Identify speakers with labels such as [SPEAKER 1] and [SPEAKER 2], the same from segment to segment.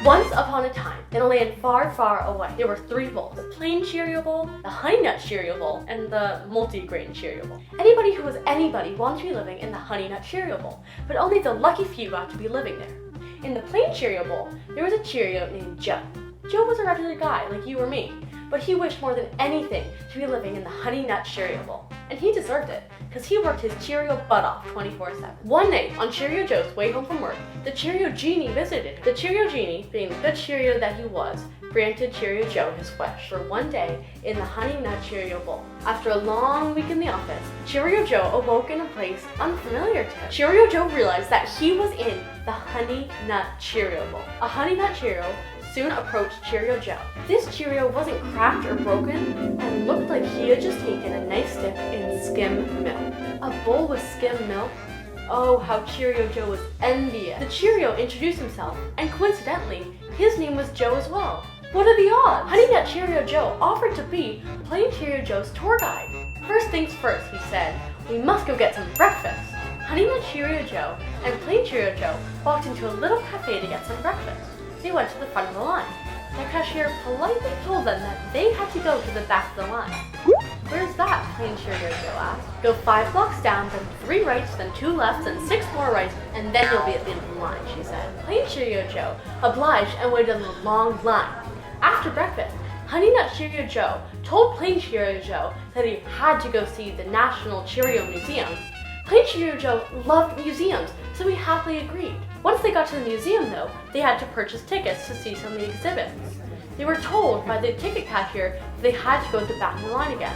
[SPEAKER 1] Once upon a time, in a land far, far away, there were 3 bowls: the plain Cheerio bowl, the honey nut Cheerio bowl, and the multi-grain Cheerio bowl. Anybody who was anybody wanted to be living in the honey nut Cheerio bowl, but only the lucky few got to be living there. In the plain Cheerio bowl, there was a Cheerio named Joe. Joe was a regular guy like you or me, but he wished more than anything to be living in the honey nut Cheerio bowl. And he deserved it, because he worked his Cheerio butt off 24/7. One night, on Cheerio Joe's way home from work, the Cheerio Genie visited. The Cheerio Genie, being the good Cheerio that he was, granted Cheerio Joe his wish for one day in the honey nut Cheerio bowl. After a long week in the office, Cheerio Joe awoke in a place unfamiliar to him. Cheerio Joe realized that he was in the honey nut Cheerio bowl. A honey nut Cheerio soon approached Cheerio Joe. This Cheerio wasn't cracked or broken and looked like he had just taken a nice dip in skim milk. A bowl with skim milk? Oh, how Cheerio Joe was envious. The Cheerio introduced himself, and coincidentally, his name was Joe as well. What are the odds? Honey Nut Cheerio Joe offered to be plain Cheerio Joe's tour guide. First things first, he said, we must go get some breakfast. Honey Nut Cheerio Joe and plain Cheerio Joe walked into a little cafe to get some breakfast. They went to the front of the line. The cashier politely told them that they had to go to the back of the line. Where's that? Plain Cheerio Joe asked. Go 5 blocks down, then 3 rights, then 2 lefts, and 6 more rights, and then you'll be at the end of the line, she said. Plain Cheerio Joe obliged and waited in the long line. After breakfast, Honey Nut Cheerio Joe told plain Cheerio Joe that he had to go see the National Cheerio Museum. Plain Cheerio Joe loved museums, so he happily agreed. Once they got to the museum, though, they had to purchase tickets to see some of the exhibits. They were told by the ticket cashier that they had to go to the back of the line again.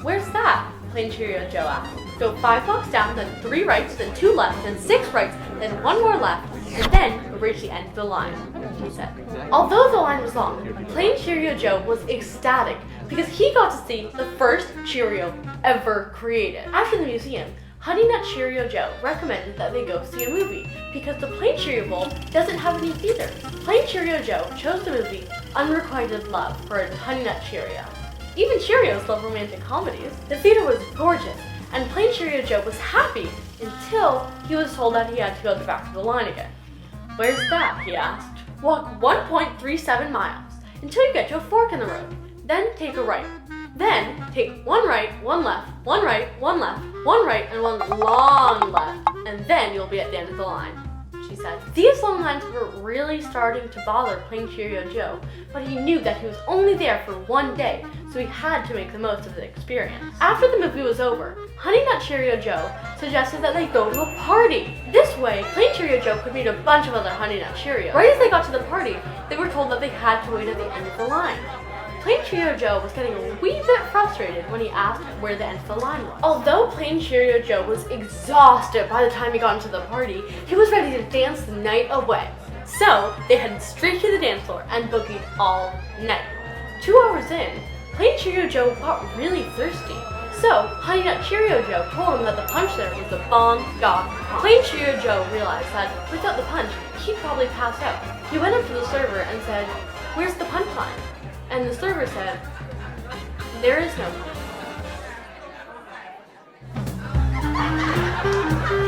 [SPEAKER 1] Where's that? Plain Cheerio Joe asked. Go 5 blocks down, then 3 rights, then 2 lefts, then 6 rights, then 1 more left, and then you'll reach the end of the line, she said. Although the line was long, plain Cheerio Joe was ecstatic because he got to see the first Cheerio ever created. After the museum, Honey Nut Cheerio Joe recommended that they go see a movie because the plain Cheerio bowl doesn't have any theater. Plain Cheerio Joe chose the movie Unrequited Love for a Honey Nut Cheerio. Even Cheerios love romantic comedies. The theater was gorgeous, and plain Cheerio Joe was happy until he was told that he had to go to the back of the line again. Where's that? He asked. Walk 1.37 miles until you get to a fork in the road. Then take a right. Then take 1 right, 1 left, 1 right, 1 left, 1 right, and 1 long left, and then you'll be at the end of the line, she said. These long lines were really starting to bother plain Cheerio Joe, but he knew that he was only there for 1 day, so he had to make the most of the experience. After the movie was over, Honey Nut Cheerio Joe suggested that they go to a party. This way, plain Cheerio Joe could meet a bunch of other Honey Nut Cheerios. Right as they got to the party, they were told that they had to wait at the end of the line. Plain Cheerio Joe was getting a wee bit frustrated when he asked where the end of the line was. Although plain Cheerio Joe was exhausted by the time he got into the party, he was ready to dance the night away. So they headed straight to the dance floor and boogied all night. 2 hours in, plain Cheerio Joe got really thirsty. So Honey Nut Cheerio Joe told him that the punch there was the Bong Gok Pong. Plain Cheerio Joe realized that without the punch, he'd probably pass out. He went up to the server and said, "Where's the punch line?" And the server said, "There is no punch."